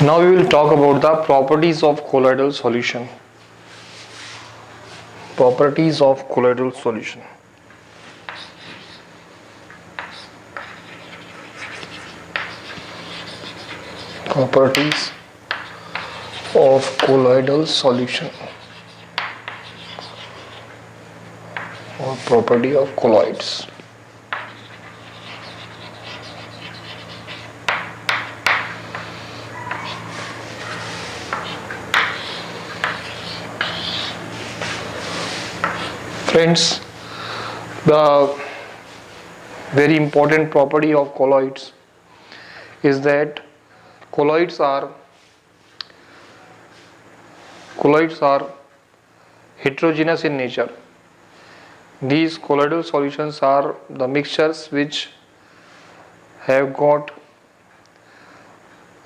Now we will talk about the properties of colloidal solution. Properties of colloidal solution. Properties of colloidal solution or property of colloids. Friends, the very important property of colloids is that colloids are heterogeneous in nature. These colloidal solutions are the mixtures which have got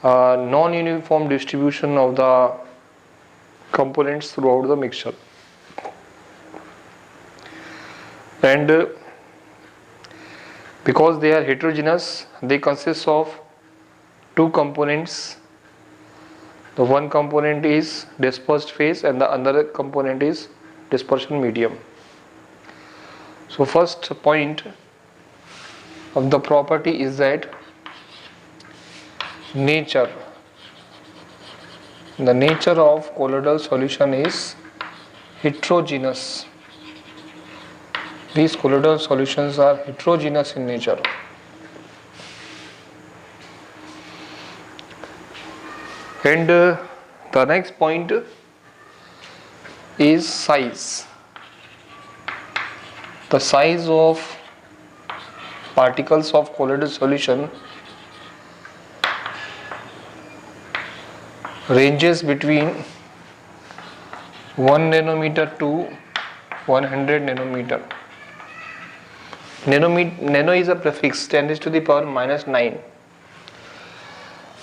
a non-uniform distribution of the components throughout the mixture. And because they are heterogeneous, they consist of two components. The one component is dispersed phase and the other component is dispersion medium. So first point of the property is that the nature of colloidal solution is heterogeneous. These colloidal solutions are heterogeneous in nature. And the next point is size. The size of particles of colloidal solution ranges between 1 nanometer to 100 nanometer. Nano is a prefix 10 raised to the power minus 9,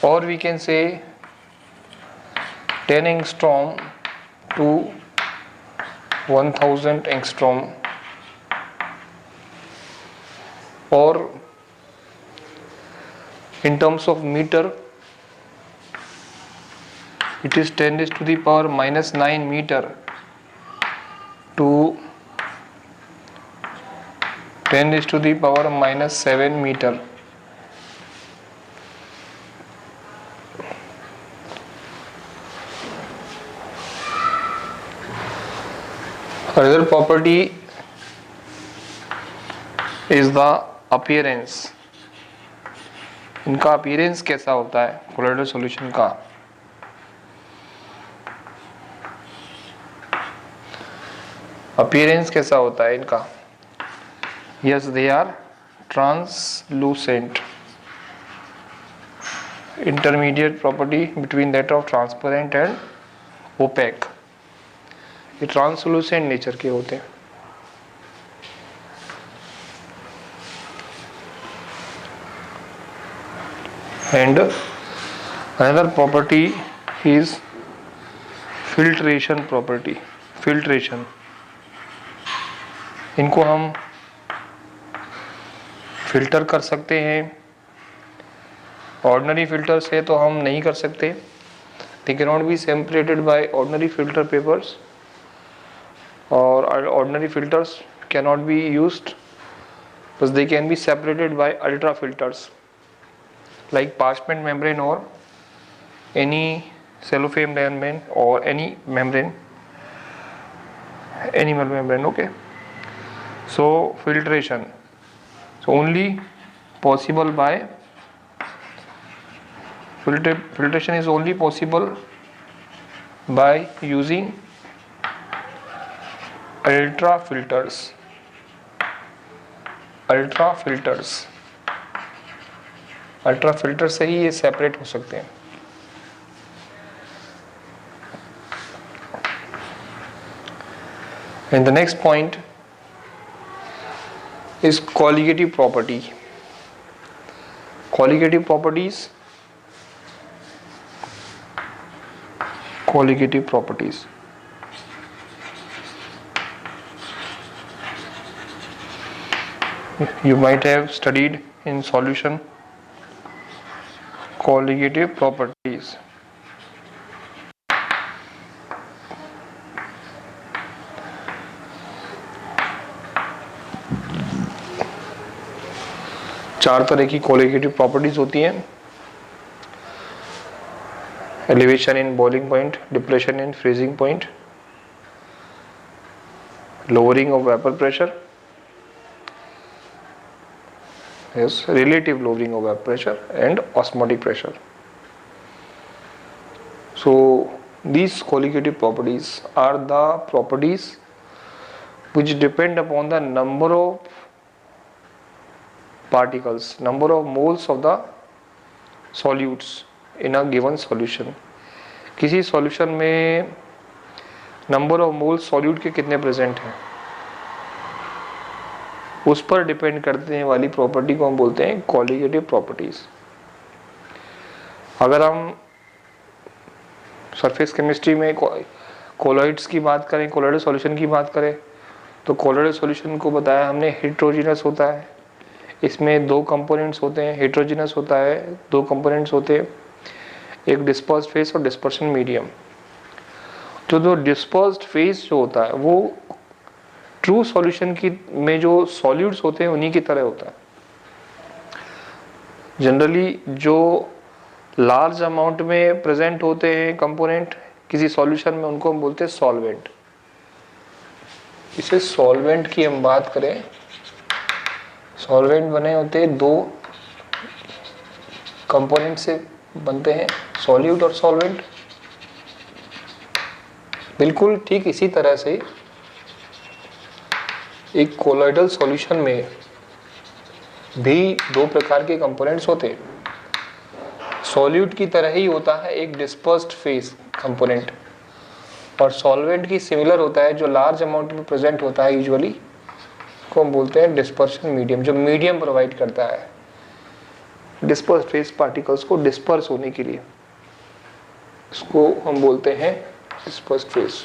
or we can say 10 angstrom to 1000 angstrom, or in terms of meter it is 10 raised to the power minus 9 meter to 10 raised to the power minus 7 meter. Another property is the appearance. इनका appearance कैसा होता है colloidal solution का? Appearance कैसा होता है इनका? Yes, they are translucent. Intermediate property between that of transparent and opaque. ये ट्रांसलूसेंट नेचर के होते हैं. And another property is filtration property. Filtration. इनको हम फिल्टर कर सकते हैं. ऑर्डिनरी फिल्टर से तो हम नहीं कर सकते. They cannot be separated by ordinary filter papers, or ordinary filters cannot be used, but they can be separated by ultra filters like parchment membrane or any cellophane membrane or any membrane, animal membrane. Okay, so filtration, so only possible by filtration is only possible by using ultra filters. Ultra filter से ही ये separate हो सकते हैं. And the next point is colligative property. Colligative properties. You might have studied in solution colligative properties. चार तरह की colligative properties होती हैं: elevation in boiling point, depression in freezing point, lowering of vapor pressure, yes, relative lowering of vapor pressure, and osmotic pressure. So these colligative properties are the properties which depend upon the number of particles, number of moles of the solutes in a given solution. किसी solution में number of moles solute के कितने present हैं उस पर depend करने वाली property को हम बोलते हैं कॉलिगेटिव प्रॉपर्टीज। अगर हम सरफेस केमिस्ट्री में कोलॉइड्स की बात करें, कोलॉइडल सॉल्यूशन की बात करें, तो कोलॉइडल सॉल्यूशन को बताया हमने हेट्रोजीनस होता है, इसमें दो कंपोनेंट्स होते हैं। हेट्रोजीनस होता है, दो कंपोनेंट्स होते हैं, एक डिस्पर्स्ड फेस और डिस्पर्शन मीडियम। तो जो डिस्पर्स्ड फेस जो होता है वो ट्रू सॉल्यूशन की में जो सॉल्यूट्स होते हैं उन्हीं की तरह होता है। जनरली जो लार्ज अमाउंट में प्रेजेंट होते हैं कंपोनेंट किसी सॉल्यूशन में, उनको हम बोलते हैं सॉल्वेंट। इसे सॉल्वेंट की हम बात करें, सॉल्वेंट बने होते हैं दो कंपोनेंट से बनते हैं, सॉल्यूट और सॉल्वेंट। बिल्कुल ठीक इसी तरह से एक कोलॉइडल सॉल्यूशन में भी दो प्रकार के कंपोनेंट्स होते हैं। सॉल्यूट की तरह ही होता है एक डिस्पर्स्ड फेस कंपोनेंट, और सॉल्वेंट की सिमिलर होता है जो लार्ज अमाउंट में प्रेजेंट होता है यूजुअली, को हम बोलते हैं डिस्पर्शन मीडियम, जो मीडियम प्रोवाइड करता है डिस्पर्स्ड फेस पार्टिकल्स को डिस्पर्स होने के लिए। इसको हम बोलते हैं dispersed phase.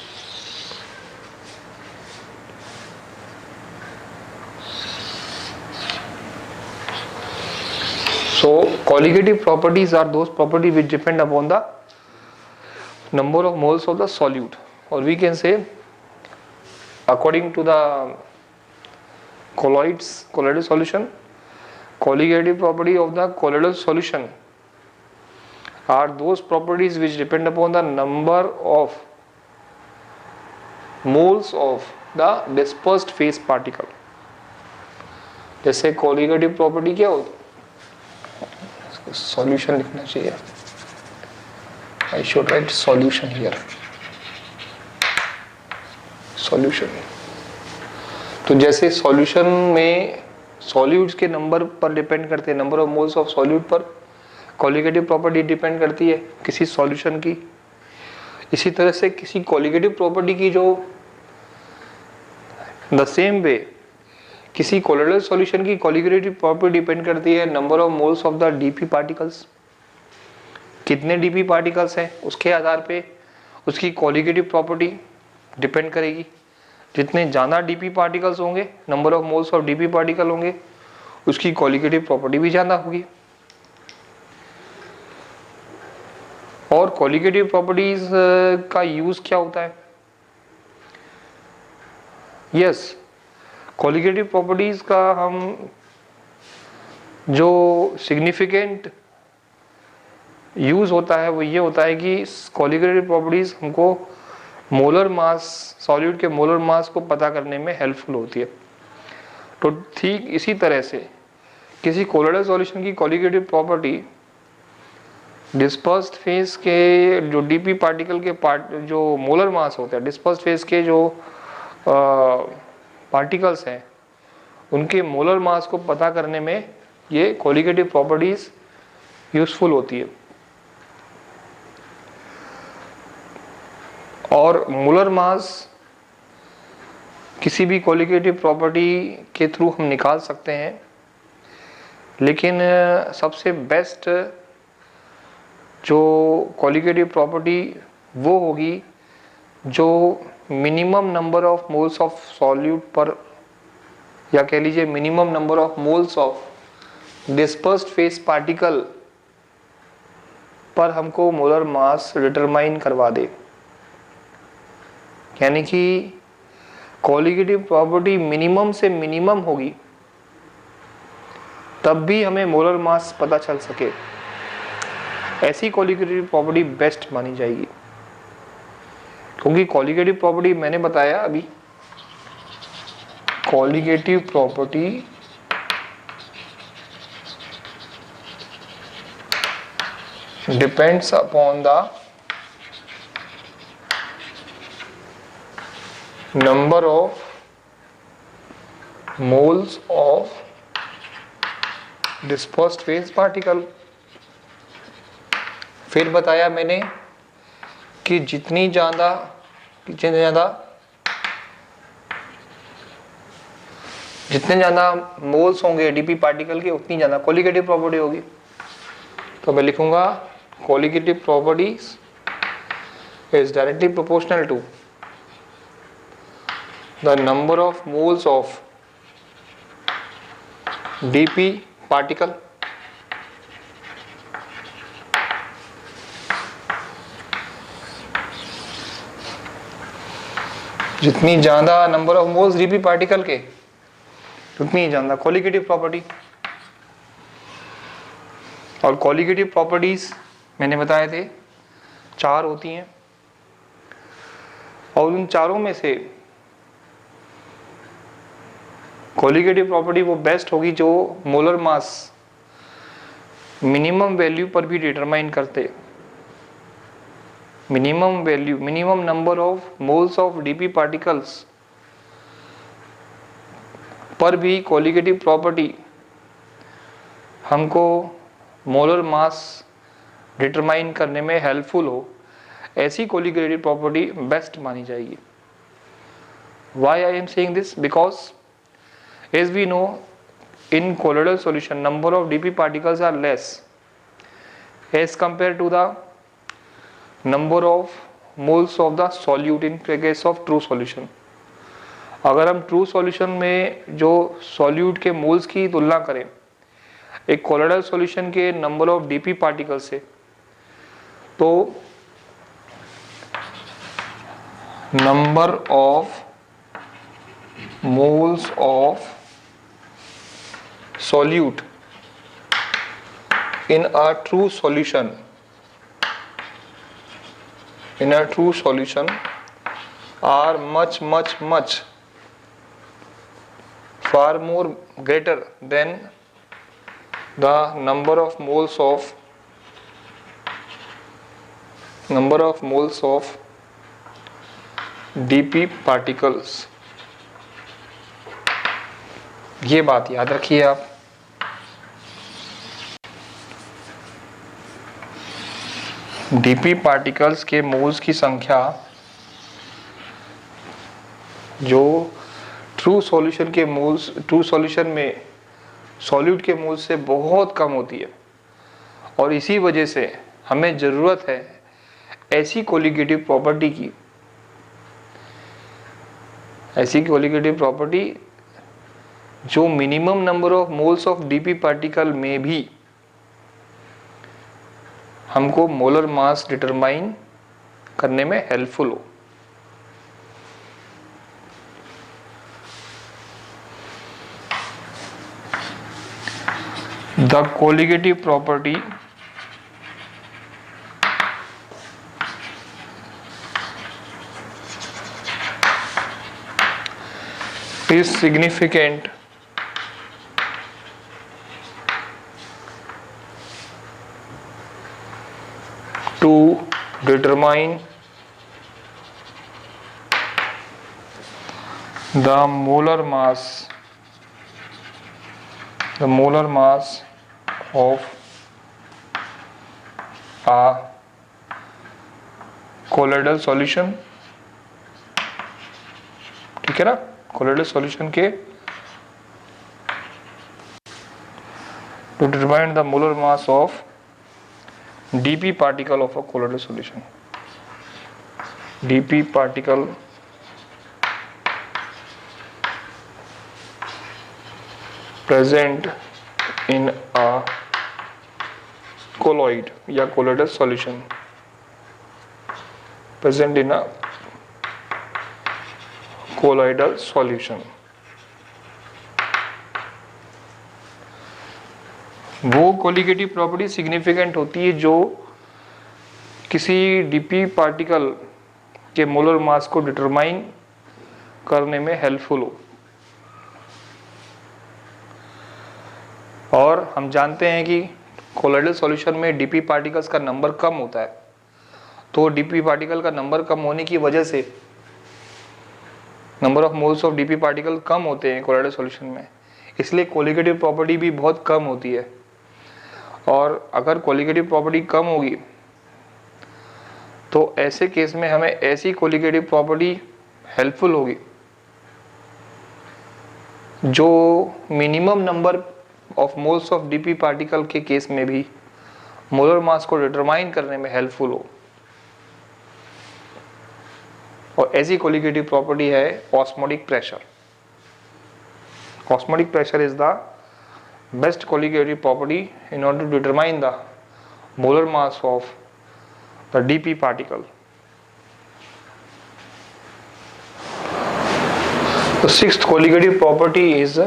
So colligative properties are those properties which depend upon the number of moles of the solute, or we can say according to the colloidal solution, colligative property of the colloidal solution are those properties which depend upon the number of moles of the dispersed phase particle. जैसे colligative property क्या होती है, solution लिखना चाहिए, I should write solution here, solution. तो जैसे solution में solutes के नंबर पर डिपेंड करते हैं, number of moles of solute पर कॉलिगेटिव प्रॉपर्टी डिपेंड करती है किसी सॉल्यूशन की। इसी तरह से किसी कॉलिगेटिव प्रॉपर्टी की जो द सेम वे किसी कोलोइडल सॉल्यूशन की कॉलिगेटिव प्रॉपर्टी डिपेंड करती है number of moles of the DP particles. कितने डीपी पार्टिकल्स हैं उसके आधार पे उसकी कॉलिगेटिव प्रॉपर्टी डिपेंड करेगी। जितने ज़्यादा डीपी पार्टिकल्स होंगे, number of moles of DP particle होंगे, उसकी कॉलिगेटिव प्रॉपर्टी भी ज़्यादा होगी। और कॉलिगेटिव प्रॉपर्टीज का यूज क्या होता है? यस, कॉलिगेटिव प्रॉपर्टीज का हम जो सिग्निफिकेंट यूज होता है वो ये होता है कि कॉलिगेटिव प्रॉपर्टीज हमको मोलर मास, सॉल्यूट के मोलर मास को पता करने में हेल्पफुल होती है। तो ठीक इसी तरह से किसी कोलोइडल सॉल्यूशन की कॉलिगेटिव प्रॉपर्टी डिस्पर्स्ड फेज के जो डीपी पार्टिकल के जो मोलर मास होते हैं, डिस्पर्स्ड फेज के जो पार्टिकल्स हैं उनके मोलर मास को पता करने में ये कॉलिगेटिव प्रॉपर्टीज यूजफुल होती है। और मोलर मास किसी भी कॉलिगेटिव प्रॉपर्टी के थ्रू हम निकाल सकते हैं, लेकिन सबसे बेस्ट जो कॉलिगेटिव प्रॉपर्टी वो होगी जो minimum number of moles of solute पर, या कह लीजिए minimum number of moles of dispersed phase particle पर हमको मोलर मास डिटरमाइन करवा दे। यानी कि कॉलिगेटिव प्रॉपर्टी मिनिमम से मिनिमम होगी तब भी हमें मोलर मास पता चल सके, ऐसी कोलिगेटिव प्रॉपर्टी बेस्ट मानी जाएगी। क्योंकि कोलिगेटिव प्रॉपर्टी मैंने बताया अभी, colligative property depends upon the number of moles of dispersed phase particle. फिर बताया मैंने कि जितनी ज्यादा मोल्स होंगे डीपी पार्टिकल के, उतनी ज्यादा कोलिगेटिव प्रॉपर्टी होगी। तो मैं लिखूंगा colligative properties is directly proportional to the number of moles of DP particle जितनी ज्यादा number of moles DP particle के, उतनी ज्यादा कोलिगेटिव प्रॉपर्टी। और कोलिगेटिव प्रॉपर्टीज मैंने बताए थे 4 होती हैं, और उन चारों में से कोलिगेटिव प्रॉपर्टी वो बेस्ट होगी जो मोलर मास मिनिमम वैल्यू पर भी डिटरमाइन करते। Minimum value, minimum number of moles of DP particles पर भी कोलिगेटिव प्रॉपर्टी हमको मोलर मास डिटरमाइन करने में हेल्पफुल हो, ऐसी कोलिगेटिव प्रॉपर्टी बेस्ट मानी जाएगी। Why I am saying this? Because as we know, in colloidal solution number of dp particles are less as compared to the number of moles of the solute in case of true solution। अगर हम true solution में जो solute के moles की तुलना करें एक colloidal solution के नंबर ऑफ डीपी पार्टिकल से, तो number of moles of solute in a true solution are much far more greater than the number of moles of dp particles। ये बात याद रखिए आप। डीपी पार्टिकल्स के मोल्स की संख्या जो ट्रू सॉल्यूशन में सॉल्यूट के मोल्स से बहुत कम होती है, और इसी वजह से हमें जरूरत है ऐसी कोलिगेटिव प्रॉपर्टी जो minimum number of moles of DP particle में भी हमको मोलर मास डिटरमाइन करने में हेल्पफुल हो। The colligative property is significant to determine the molar mass of a colloidal solution। ठीक है ना, कोलोइडल सॉल्यूशन के to determine the molar mass of dp particle of a colloidal solution। dp particle present in a colloid या colloidal solution, present in a colloidal solution। वो colligative property significant होती है जो किसी डीपी पार्टिकल के molar mass को determine करने में हेल्पफुल हो। और हम जानते हैं कि कोलोइडल सॉल्यूशन में डीपी पार्टिकल्स का नंबर कम होता है, तो डीपी पार्टिकल का नंबर कम होने की वजह से number of moles of DP particle कम होते हैं कोलोइडल सॉल्यूशन में, इसलिए कोलिगेटिव प्रॉपर्टी भी बहुत कम होती है। और अगर कोलिगेटिव प्रॉपर्टी कम होगी तो ऐसे केस में हमें ऐसी कोलिगेटिव प्रॉपर्टी हेल्पफुल होगी जो minimum number of moles of DP particle के केस में भी मोलर मास को डिटरमाइन करने में हेल्पफुल हो। और ऐसी कोलिगेटिव प्रॉपर्टी है osmotic pressure. Osmotic pressure is the best colligative property in order to determine the molar mass of the dp particle. The sixth colligative property is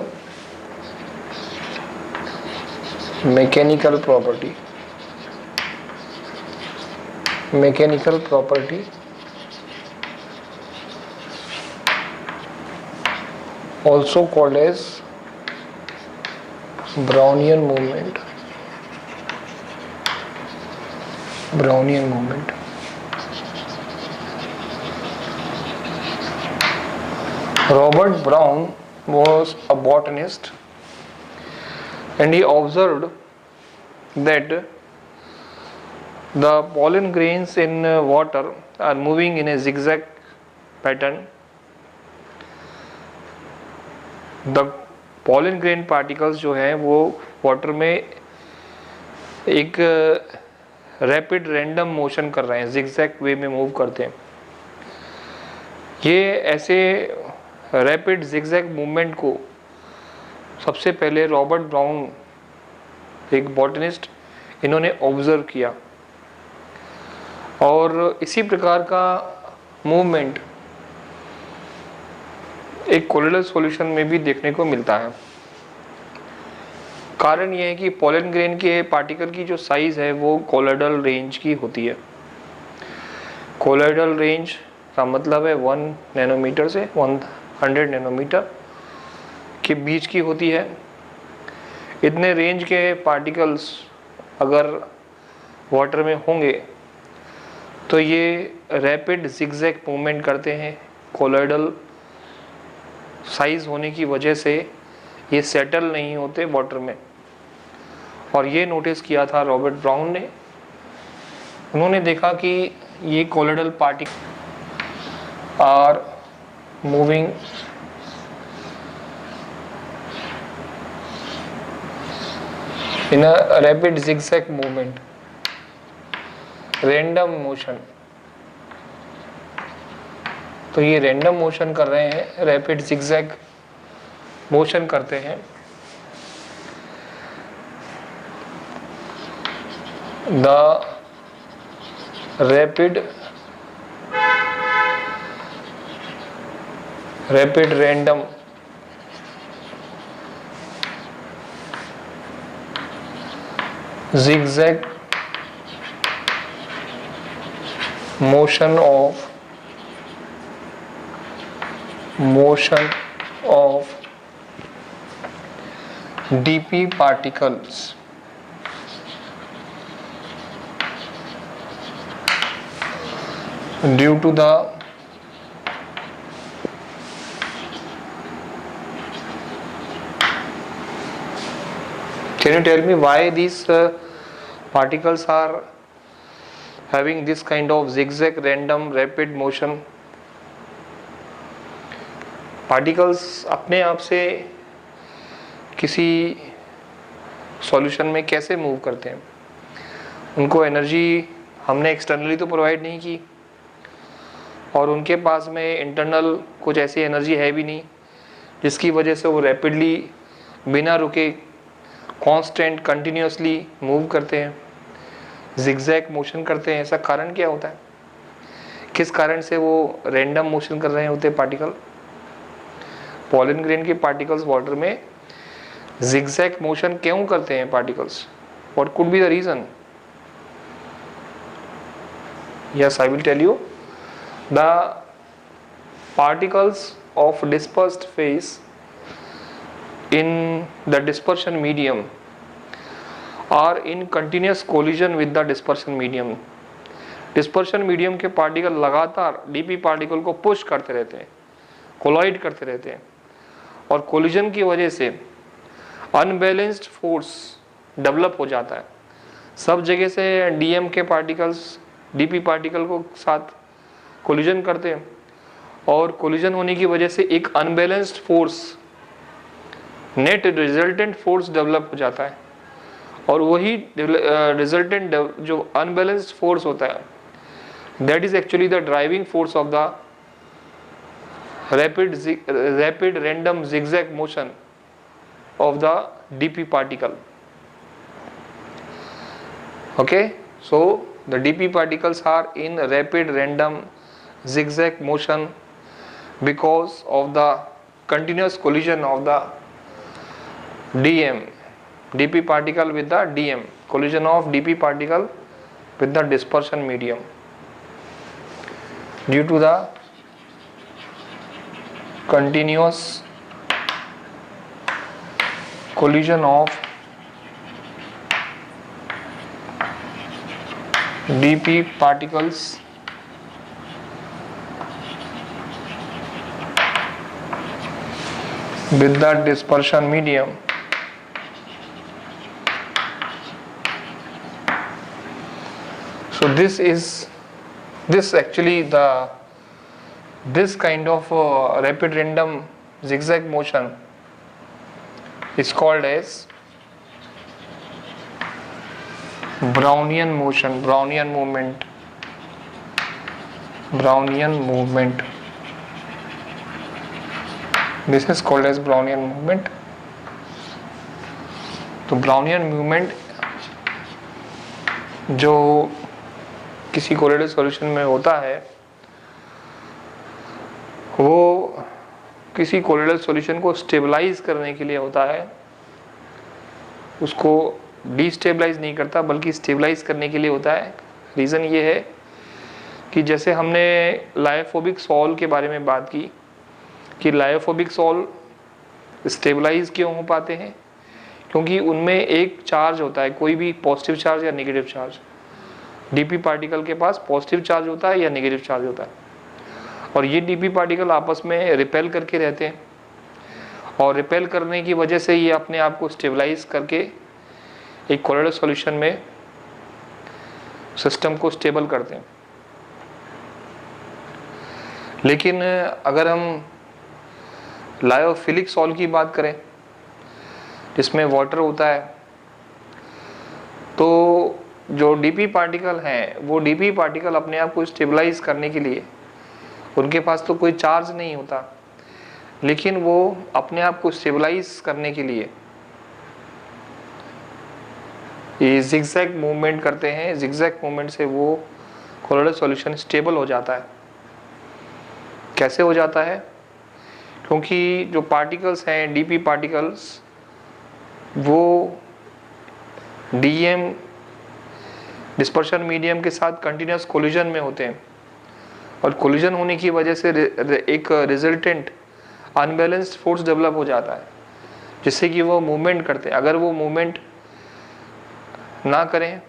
mechanical property. Mechanical property also called as Brownian movement. Brownian movement. Robert Brown was a botanist and he observed that the pollen grains in water are moving in a zigzag pattern. The pollen grain particles जो हैं वो water में एक rapid random motion कर रहे हैं, zigzag वे में move करते हैं। ये ऐसे रैपिड जिगजैग मूवमेंट को सबसे पहले रॉबर्ट ब्राउन, एक बॉटनिस्ट, इन्होंने ऑब्जर्व किया और इसी प्रकार का मूवमेंट एक कोलोइडल सॉल्यूशन में भी देखने को मिलता है। कारण यह है कि पोलन ग्रेन के पार्टिकल की जो साइज है वो कोलोइडल रेंज की होती है। कोलोइडल रेंज का मतलब है 1 नैनोमीटर से 100 नैनोमीटर के बीच की होती है। इतने रेंज के पार्टिकल्स अगर वाटर में होंगे तो ये रैपिड जिगजैग मूवमेंट करते हैं। कोलोइडल साइज होने की वजह से ये सेटल नहीं होते वाटर में, और ये नोटिस किया था रॉबर्ट ब्राउन ने। उन्होंने देखा कि ये colloidal particle are moving in a rapid zigzag movement, random motion. तो ये रैंडम मोशन कर रहे हैं, रैपिड जिगजैग मोशन करते हैं। The rapid random zigzag motion of dp particles due to the Can you tell me why these particles are having this kind of zigzag random rapid motion? Particles अपने आप से किसी solution में कैसे move करते हैं? उनको एनर्जी हमने एक्सटर्नली तो प्रोवाइड नहीं की और उनके पास में इंटरनल कुछ ऐसी एनर्जी है भी नहीं जिसकी वजह से वो रैपिडली बिना रुके कांस्टेंट कंटिन्यूसली मूव करते हैं, जिगजैग मोशन करते हैं। ऐसा कारण क्या होता है? किस कारण से वो रैंडम मोशन कर रहे होते हैं पार्टिकल? पोलन ग्रेन के पार्टिकल्स वाटर में zigzag motion क्यों करते हैं particles? What could be the reason? Yes, I will tell you. The particles of dispersed phase in the dispersion medium are in continuous collision with the dispersion medium. Dispersion medium के particle लगातार DP particle को push करते रहते हैं, collide करते रहते हैं, और कोलिजन की वजह से अनबैलेंस्ड फोर्स डेवलप हो जाता है। सब जगह से डीएम के पार्टिकल्स डीपी पार्टिकल को साथ कोलिजन करते हैं, और कोलिजन होने की वजह से एक unbalanced force, net resultant force develop हो जाता है, और वही रिजल्टेंट जो अनबैलेंस्ड फोर्स होता है, that is actually the driving force of the rapid random zigzag motion of the dp particle. Okay, so the dp particles are in rapid random zigzag motion because of the continuous collision of the dp particle with the dm, collision of dp particle with the dispersion medium. Due to the continuous collision of dp particles with the dispersion medium, so this kind of rapid random zigzag motion is called as Brownian motion, Brownian movement. This is called as Brownian movement. तो Brownian movement जो किसी correlated solution में होता है, वो किसी correlated solution को stabilise करने के लिए होता है, उसको डिस्टेबलाइज नहीं करता बल्कि स्टेबलाइज करने के लिए होता है। रीज़न ये है कि जैसे हमने लायोफोबिक सॉल के बारे में बात की कि लायोफोबिक सॉल स्टेबलाइज क्यों हो पाते हैं, क्योंकि उनमें एक चार्ज होता है, कोई भी पॉजिटिव चार्ज या नेगेटिव चार्ज। डीपी पार्टिकल के पास पॉजिटिव चार्ज होता है या नेगेटिव चार्ज होता है, और ये डीपी पार्टिकल आपस में रिपेल करके रहते हैं, और रिपेल करने की वजह से ये अपने आप को स्टेबलाइज करके एक कोरिलेटेड सॉल्यूशन में सिस्टम को स्टेबल करते हैं। लेकिन अगर हम लायोफिलिक सॉल्ट की बात करें जिसमें वाटर होता है, तो जो डीपी पार्टिकल हैं वो डीपी पार्टिकल अपने आप को स्टेबलाइज करने के लिए उनके पास तो कोई चार्ज नहीं होता, लेकिन वो अपने आप को स्टेबलाइज करने के लिए ये जिगजैग मूवमेंट करते हैं। जिगजैग मूवमेंट से वो कोरिलेटेड सॉल्यूशन स्टेबल हो जाता है। कैसे हो जाता है? क्योंकि जो पार्टिकल्स हैं डीपी पार्टिकल्स वो डीएम डिस्पर्शन मीडियम के साथ कंटिन्यूस कोलिजन में होते हैं, और कोलिजन होने की वजह से एक रिजल्टेंट अनबैलेंस्ड फोर्स डेवलप हो जाता है, जिससे कि वो मूवमेंट करते हैं। अगर वो मूवमेंट ना करें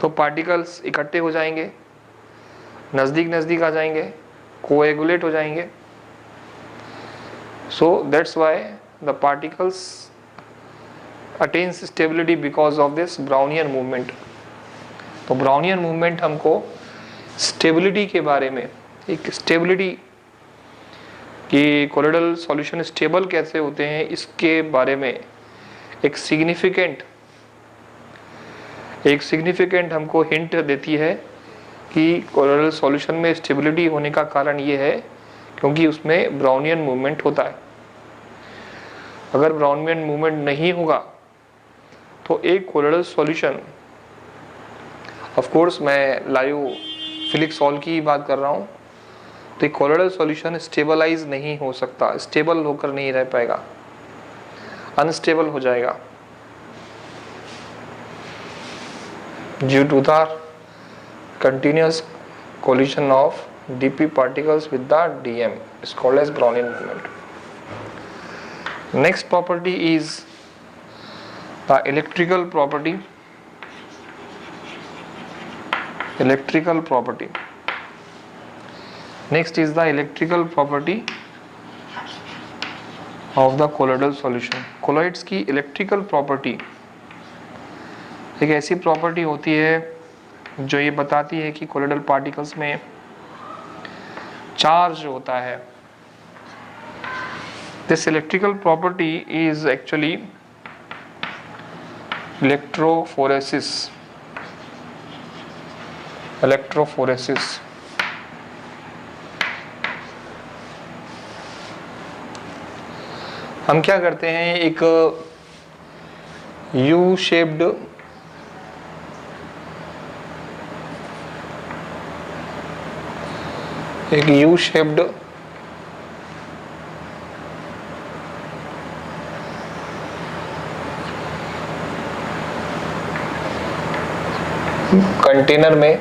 तो पार्टिकल्स इकट्ठे हो जाएंगे, नज़दीक नज़दीक आ जाएंगे, कोएगुलेट हो जाएंगे। So that's why the particles attains stability because of this Brownian movement. तो ब्राउनियन मूवमेंट हमको स्टेबिलिटी के बारे में, एक स्टेबिलिटी कि कोरिलेटेड सॉल्यूशन स्टेबल कैसे होते हैं, इसके बारे में एक सिग्निफिकेंट हमको हिंट देती है कि कोरिलेटेड सॉल्यूशन में स्टेबिलिटी होने का कारण ये है क्योंकि उसमें ब्राउनियन मूवमेंट होता है। अगर ब्राउनियन मूवमेंट नहीं होगा तो एक कोरिलेटेड सॉल्यूशन, ऑफ कोर्स मैं लायोफिलिक सॉल्ट की बात कर रहा हूँ, तो एक कोरिलेटेड सॉल्यूशन स्टेबलाइज नहीं हो सकता, स्टेबल होकर नहीं रह पाएगा। अनस्टेबल हो जाएगा due to the continuous collision of dp particles with the dm is called as Brownian movement. Next property is the electrical property. Electrical property. Next is the electrical property of the colloidal solution. Colloids की electrical property एक ऐसी property होती है जो ये बताती है कि कोलोइडल पार्टिकल्स में चार्ज होता है. This electrical property is actually electrophoresis. Electrophoresis हम क्या करते हैं, एक यू शेप्ड कंटेनर में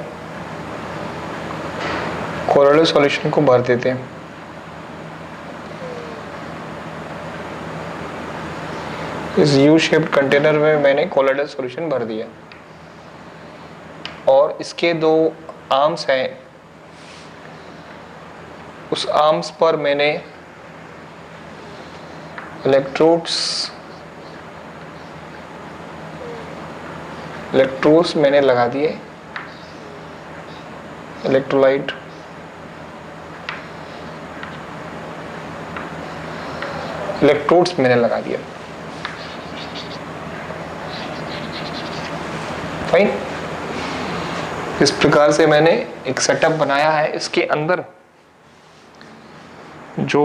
कोलोइडल सॉल्यूशन को भर देते हैं. इस यू शेप्ड कंटेनर में मैंने कोलोइडल सॉल्यूशन भर दिया और इसके दो आर्म्स हैं. उस आर्म्स पर मैंने इलेक्ट्रोड्स मैंने लगा दिए. इलेक्ट्रोलाइट इलेक्ट्रोड्स मैंने लगा दिया. फाइन. इस प्रकार से मैंने एक सेटअप बनाया है. इसके अंदर जो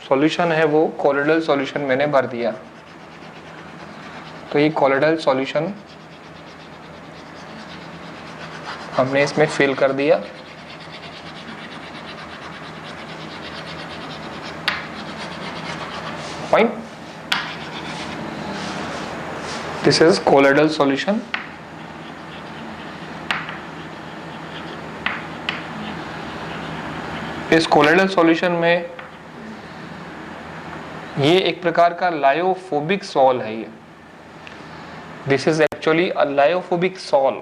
सॉल्यूशन है वो कोलोइडल सॉल्यूशन मैंने भर दिया. तो ये कोलोइडल सॉल्यूशन हमने इसमें फिल कर दिया. Fine. This is colloidal solution. इस कोलोइडल सॉल्यूशन में ये एक प्रकार का लायोफोबिक सॉल है. ये this is actually a lyophobic sol.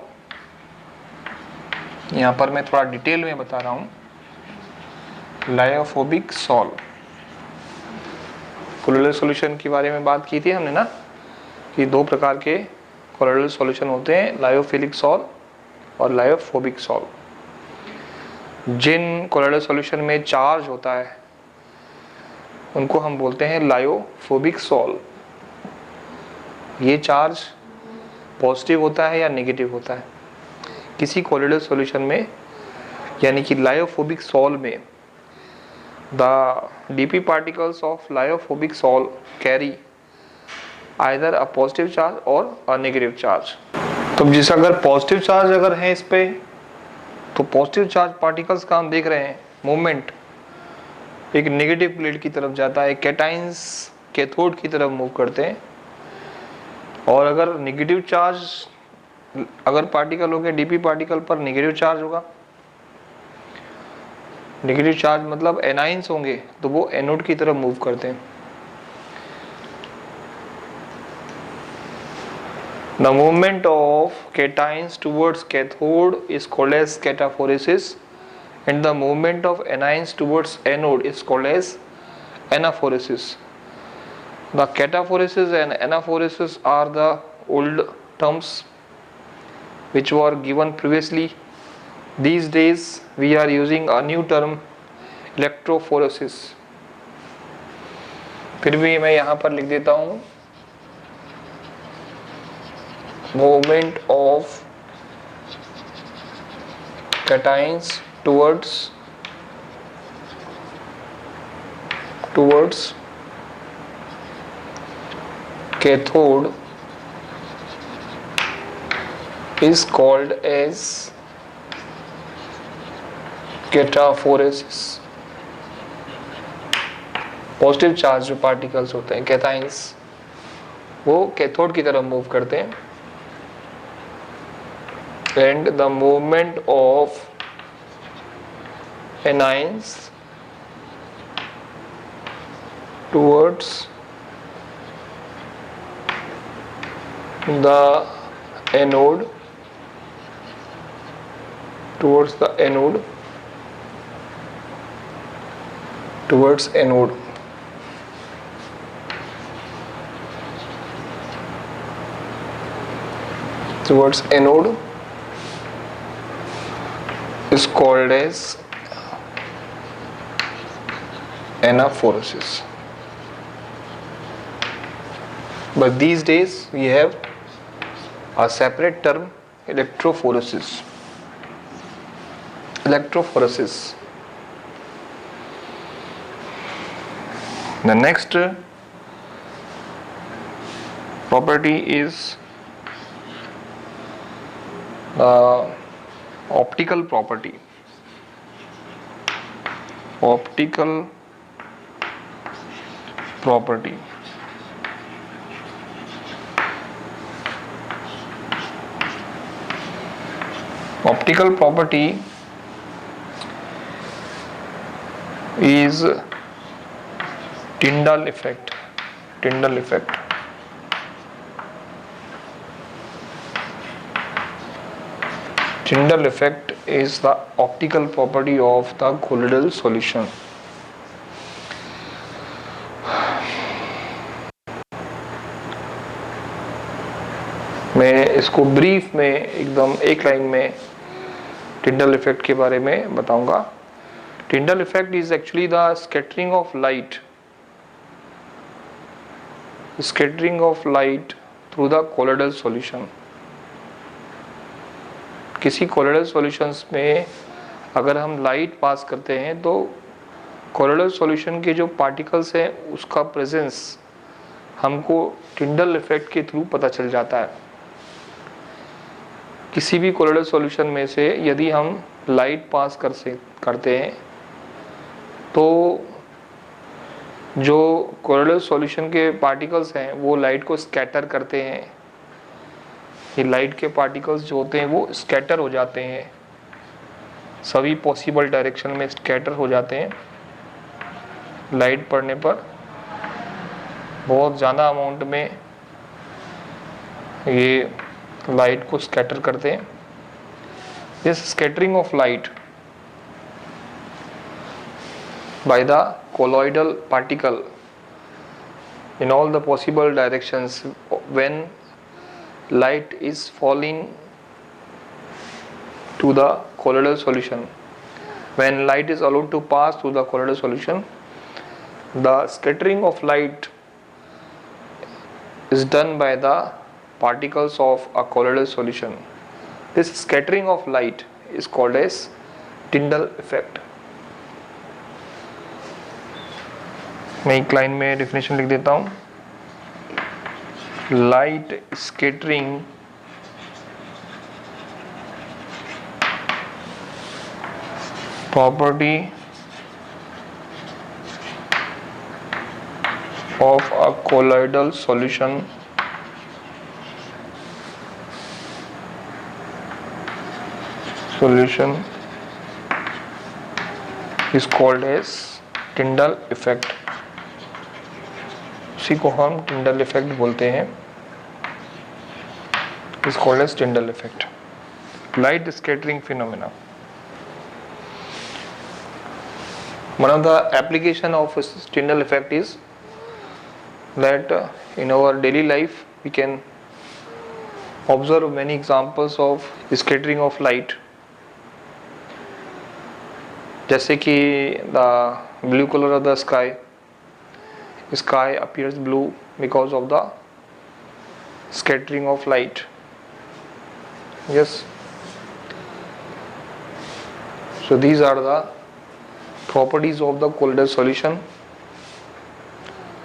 यहां पर मैं थोड़ा डिटेल में बता रहा हूं. Lyophobic sol. कोलोइडल सॉल्यूशन के बारे में बात की थी हमने ना, कि दो प्रकार के कोलोइडल सॉल्यूशन होते हैं, लायोफिलिक सॉल और लायोफोबिक सॉल. जिन कोलोइडल सॉल्यूशन में चार्ज होता है उनको हम बोलते हैं लायोफोबिक सॉल. ये चार्ज पॉजिटिव होता है या नेगेटिव होता है. किसी कोलोइडल सॉल्यूशन में यानी कि लायोफोबिक सॉल में the DP particles of lyophobic sol carry either a positive charge और अ नेगेटिव चार्ज. तो जैसे अगर पॉजिटिव चार्ज अगर है इस पे, तो पॉजिटिव चार्ज पार्टिकल्स का हम देख रहे हैं मूवमेंट एक नेगेटिव प्लेट की तरफ जाता है. कैटाइंस कैथोड की तरफ मूव करते हैं. और अगर नेगेटिव चार्ज अगर पार्टिकल हो गया, डीपी पार्टिकल पर नेगेटिव चार्ज होगा. नेगेटिव चार्ज मतलब एनाइंस होंगे तो वो एनोड की तरफ मूव करते हैं. The movement of cations towards cathode is called as cataphoresis, and the movement of anions towards anode is called as anaphoresis. The cataphoresis and anaphoresis are the old terms which were given previously. These days we are using a new term, electrophoresis. फिर भी मैं यहाँ पर लिख देता हूँ movement of cations towards cathode is called as cataphoresis. Positive charge जो particles होते हैं कैथाइंस वो कैथोड की तरफ मूव करते हैं, and the movement of anions towards the anode towards anode towards anode is called as anaphoresis. But these days we have a separate term, electrophoresis. The next property is optical property. Optical property. Optical property is Tyndall effect. Tyndall effect. Tyndall effect is the optical property of the colloidal solution. मैं इसको brief में एकदम एक line में Tyndall effect के बारे में बताऊंगा. Tyndall effect is actually the scattering of light through the colloidal solution. किसी कोलोइडल सॉल्यूशंस में अगर हम लाइट पास करते हैं तो कोलोइडल सॉल्यूशन के जो पार्टिकल्स हैं उसका प्रेजेंस हमको टिंडल इफेक्ट के थ्रू पता चल जाता है. किसी भी कोलोइडल सॉल्यूशन में से यदि हम लाइट पास करते हैं तो जो कोलोइडल सॉल्यूशन के पार्टिकल्स हैं वो लाइट को स्कैटर करते हैं. ये लाइट के पार्टिकल्स जो होते हैं वो स्कैटर हो जाते हैं, सभी पॉसिबल डायरेक्शन में स्कैटर हो जाते हैं. लाइट पड़ने पर बहुत ज़्यादा अमाउंट में ये लाइट को स्कैटर करते हैं. This scattering of light by the colloidal particle in all the possible directions when light is falling to the colloidal solution. When light is allowed to pass through the colloidal solution, the scattering of light is done by the particles of a colloidal solution. This scattering of light is called as Tyndall effect. मैं एक line में definition लिख देता हूँ. Light scattering property of a colloidal solution is called as Tyndall effect. उसी को हम टिंडल effect बोलते हैं. Is called as Tyndall effect. Light scattering phenomena. One of the application of Tyndall effect is that in our daily life we can observe many examples of scattering of light. जैसे कि the blue color of the sky appears blue because of the scattering of light. Yes. So these are the properties of the colloidal solution.